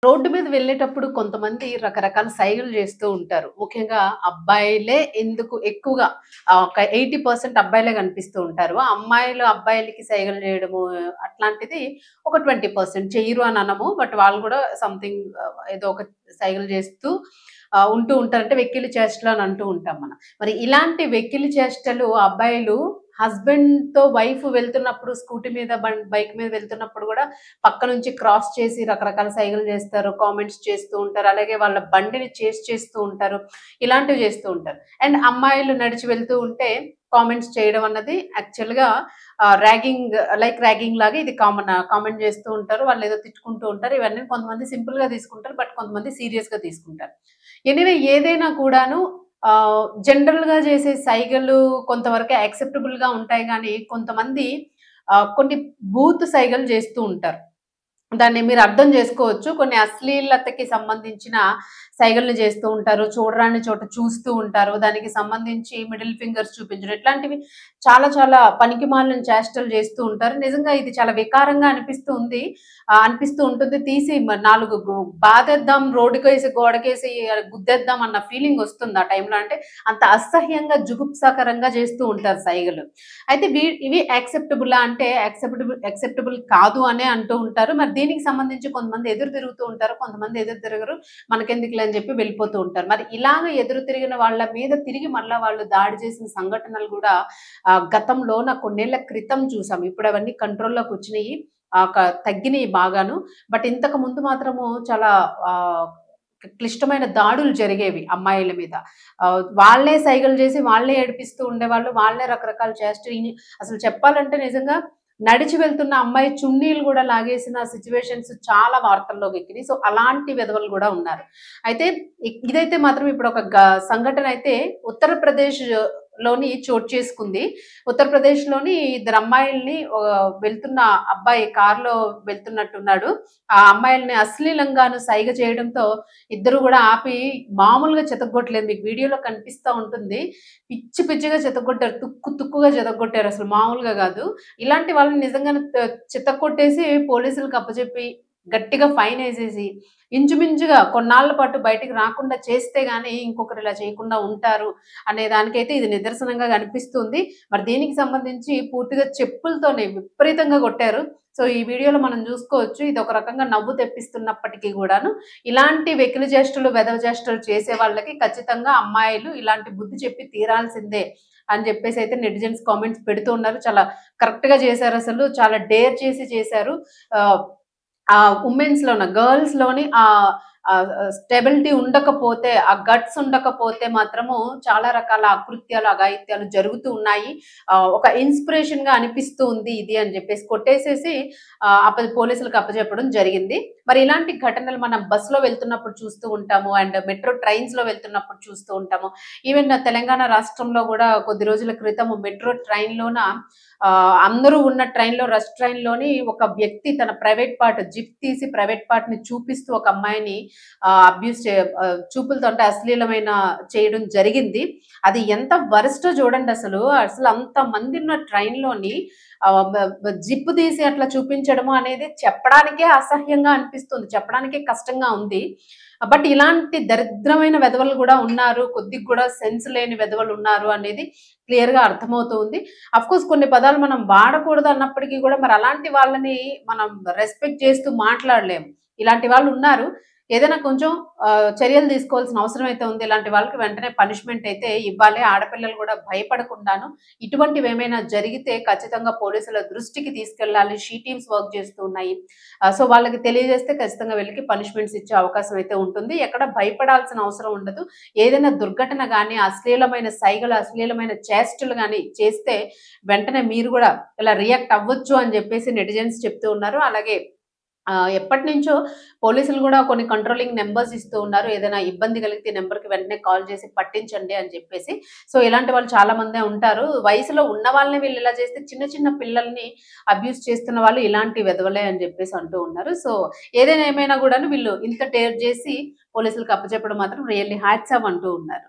Road మీద వెళ్ళేటప్పుడు కొంతమంది రకరకాల సైగలు చేస్తూ ఉంటారు. ముఖ్యంగా అబ్బాయిలే ఎందుకు ఎక్కువగా ఒక 80% అబ్బాయిలే కనిపిస్తూ ఉంటారు. అమ్మాయిలు అబ్బాయిలకి సైగలు చేయడము అట్లాంటిది ఒక 20% చెయ్యరు అని అనము. బట్ వాళ్ళు కూడా సంథింగ్ ఏదో ఒక సైగలు చేస్తూ ఉంటూ ఉంటారు. అంటే వెక్కిలి చేష్టలు అని అంటూ ఉంటాం మనం. మరి ఇలాంటి వెక్కిలి చేష్టలు అబ్బాయిలు హస్బెండ్‌తో వైఫ్ వెళ్తున్నప్పుడు స్కూటీ మీద బైక్ మీద వెళ్తున్నప్పుడు కూడా పక్క నుంచి క్రాస్ చేసి రకరకాల సైగలు చేస్తారు. కామెంట్స్ చేస్తూ ఉంటారు. అలాగే వాళ్ళ బండిని చేస్ చేస్తూ ఉంటారు. ఇలాంటివి చేస్తూ ఉంటారు. అండ్ అమ్మాయిలు నడిచి వెళ్తూ ఉంటే కామెంట్స్ చేయడం అన్నది యాక్చువల్‌గా ర్యాగింగ్ ర్యాగింగ్ లాగా ఇది కామెంట్ చేస్తూ ఉంటారు. వాళ్ళేదో తిట్టుకుంటూ ఉంటారు. ఇవన్నీ కొంతమంది సింపుల్‌గా తీసుకుంటారు. బట్ కొంతమంది సీరియస్‌గా తీసుకుంటారు. ఎనీవే ఏదైనా కూడాను జనరల్‌గా చేసే సైగలు కొంతవరకే యాక్సెప్టబుల్‌గా ఉంటాయి గానీ, కొంతమంది కొన్ని బూత్ సైగలు చేస్తూ ఉంటారు. దాన్ని మీరు అర్థం జేసుకోవచ్చు. కొన్ని అశ్లీలతకి సంబంధించిన సైగల్ని జేస్తూ ఉంటారు. చూడరాని చోట చూస్తూ ఉంటారు. దానికి సంబంధించి మిడిల్ ఫింగర్స్ చూపించడం. ఇట్లాంటివి చాలా చాలా పనికిమాలిన చేష్టలు జేస్తూ ఉంటారు. నిజంగా ఇది చాలా వికారంగా అనిపిస్తూ ఉంది. అనిపిస్తూ ఉంటుంది. తీసి 4 బాధేద్దాం రోడ్డుకేసి, గోడకేసి గుద్దేద్దాం అన్న ఫీలింగొస్తుంది ఆ టైంలో. అంటే అంత అసహ్యంగా, జుగుప్సాకరంగా జేస్తూ ఉంటారు సైగలు. అయితే ఇవి యాక్సెప్టబులా అంటే యాక్సెప్టబుల్ కాదు అనే అంటూ ఉంటారు. మరి దీనికి సంబంధించి కొంతమంది ఎదురు తిరుగుతూ ఉంటారు. కొంతమంది ఎదురు తిరగరు. మనకెందుకులే అని చెప్పి వెళ్ళిపోతూ ఉంటారు. మరి ఇలాగ ఎదురు తిరిగిన వాళ్ళ మీద తిరిగి మళ్ళా వాళ్ళు దాడి చేసిన సంఘటనలు గూడా గతంలో కొన్నేళ్ల క్రితం చూసాం. ఇప్పుడు అవన్నీ కంట్రోల్‌లోకొచ్చినియి. తగ్గినియి బాగాను. బట్ ఇంతకు ముందు మాత్రము చాలా ఆహ్, క్లిష్టమైన దాడులు జరిగేవి అమ్మాయిల మీద. వాళ్ళే సైగలు చేసి, వాళ్ళే ఏడిపిస్తూ ఉండేవాళ్ళు. వాళ్ళే రకరకాల చేష్టలు అసలు చెప్పాలంటే నిజంగా నడిచి వెళ్తున్న అమ్మాయి చున్నీలు గూడా లాగేసిన సిట్యుయేషన్స్ చాలా వార్తల్లోకెక్కినియి. సో, అలాంటి వెధవలు గూడా ఉన్నారు. అయితే ఇదైతే మాత్రం ఇప్పుడు ఒక సంఘటనైతే ఉత్తరప్రదేశ్ లోని చోటు చేసుకుంది. ఉత్తరప్రదేశ్‌లోని ఇద్దరు అమ్మాయిల్ని వెళ్తున్న అబ్బాయి కారులో వెళ్తున్నట్టున్నాడు. ఆ అమ్మాయిల్ని అశ్లీలంగాను సైగ చేయడంతో ఇద్దరు గూడా ఆపి మామూలుగా చితగ్గొట్టలేదు. మీకు వీడియోలో కనిపిస్తా ఉంటుంది. పిచ్చి పిచ్చిగా చితగ్గొట్టారు. తుక్కు తుక్కుగా చితగ్గొట్టారు. అసలు మామూలుగా గాదు. ఇలాంటి వాళ్ళని నిజంగానే చితక్కొట్టేసి పోలీసులకి అప్పజెప్పి, గట్టిగా ఫైనేసేసి, ఇంచుమించుగా కొన్నాళ్ల పాటు బయటికి రాకుండా చేస్తే గాని ఇంకొకరు ఇలా చేయకుండా ఉంటారు అనే దానికైతే ఇది నిదర్శనంగా కనిపిస్తుంది. మరి దీనికి సంబంధించి పూర్తిగా చెప్పులతోనే విపరీతంగా కొట్టారు. సో, ఈ వీడియోలో మనం చూసుకోవచ్చు. ఇది ఒక రకంగా నవ్వు తెప్పిస్తున్నప్పటికీ గూడాను, ఇలాంటి వెకిలి చేష్టలు, వెధవ చేష్టలు చేసే వాళ్ళకి ఖచ్చితంగా అమ్మాయిలు ఇలాంటి బుద్ధి చెప్పి తీరాల్సిందే అని జెప్పేసైతే నెటిజన్స్ కామెంట్స్ పెడుతూ ఉన్నారు. చాలా కరెక్ట్‌గా చేశారసలు. చాలా డేర్ చేసి చేశారు. ఆహ్, ఆ గర్ల్స్‌లోని స్టెబిలిటీ ఉండకపోతే, ఆ గట్స్ ఉండకపోతే మాత్రము చాలా రకాల అకృత్యాలు, అఘాయిత్యాలు జరుగుతూ ఉన్నాయి. ఒక ఇన్‌స్పిరేషన్‌గా అనిపిస్తూ ఉంది ఇది అని జెప్పేసి కొట్టేసేసి పోలీసులకు అప్పజెప్పడం జరిగింది. మరి ఇలాంటి ఘటనలు మనం బస్‌లో వెళ్తున్నప్పుడు చూస్తూ ఉంటాము. అండ్ మెట్రో ట్రైన్స్‌లో వెళ్తున్నప్పుడు చూస్తూ ఉంటాము. ఈవెన్ తెలంగాణ రాష్ట్రంలో గూడా కొద్ది రోజుల క్రితం మెట్రో ట్రైన్‌లోన అందరూ ఉన్న ట్రైన్‌లో రష్ ట్రైన్‌లోని ఒక వ్యక్తి తన ప్రైవేట్ పార్ట్ జిప్ తీసి ప్రైవేట్ పార్ట్‌ని చూపిస్తూ ఒక అమ్మాయిని అబ్యూస్ చూపులతో అంటే అశ్లీలమైన చేయడం జరిగింది. అది ఎంత వరస్టో చూడండసలు. అసలు అంతమంది ఉన్న ట్రైన్‌లోని జిప్ తీసి అట్లా చూపించడము అనేది చెప్పడానికే అసహ్యంగా అనిపిస్తుంది. చెప్పడానికే కష్టంగా ఉంది. బట్ ఇలాంటి దరిద్రమైన వెధవలు గూడా ఉన్నారు. కొద్దిగా గూడా సెన్స్ లేని వెధవలున్నారు అనేది క్లియర్‌గా అర్థమవుతూ ఉంది. అఫ్‌కోర్స్ కొన్ని పదాలు మనం వాడకూడదు అన్నప్పటికీ గూడా మరి అలాంటి వాళ్ళని మనం రెస్పెక్ట్ చేస్తూ మాట్లాడలేము. ఇలాంటి వాళ్ళున్నారు. ఏదైనా కొంచెం చర్యలు తీసుకోవాల్సిన అవసరం అయితే ఉంది. ఇలాంటి వాళ్ళకి వెంటనే పనిష్మెంట్ అయితే ఇవ్వాలి. ఆడపిల్లలు గూడా భయపడకుండాను ఇటువంటివేమైనా జరిగితే ఖచ్చితంగా పోలీసుల దృష్టికి తీసుకెళ్ళాలి. షీ టీమ్స్ వర్క్ చేస్తూ ఉన్నాయి. సో, వాళ్ళకి తెలియజేస్తే ఖచ్చితంగా వీళ్ళకి పనిష్మెంట్స్ ఇచ్చే అవకాశం అయితే ఉంటుంది. ఎక్కడ భయపడాల్సిన అవసరం ఉండదు. ఏదైనా దుర్ఘటన గాని, అశ్లీలమైన సైగలు, అశ్లీలమైన చేష్టలు గాని చేస్తే వెంటనే మీరు గూడా ఇలా రియాక్ట్ అవ్వచ్చు అని జెప్పేసి నెటిజన్స్ చెప్తూ ఉన్నారు. అలాగే ఎప్పటినుంచో పోలీసులు గూడా కొన్ని కంట్రోలింగ్ నంబర్స్ ఇస్తూ ఉన్నారు. ఏదైనా ఇబ్బంది కలిగితే ఈ నంబర్‌కి వెంటనే కాల్ చేసి పట్టించండి అని చెప్పేసి. సో, ఇలాంటి వాళ్ళు చాలా మందే ఉంటారు. వయసులో ఉన్న వాళ్ళని వీళ్ళు ఇలా చేస్తే చిన్న చిన్న పిల్లల్ని అబ్యూజ్ చేస్తున్న వాళ్ళు ఇలాంటి వెధవలే అని చెప్పేసి అంటూ ఉన్నారు. సో, ఏమైనా గూడాను వీళ్ళు ఇంత డేర్ చేసి పోలీసులకి అప్పచెప్పడం మాత్రం రియల్లీ హ్యాట్స్ ఆఫ్ అంటూ ఉన్నారు.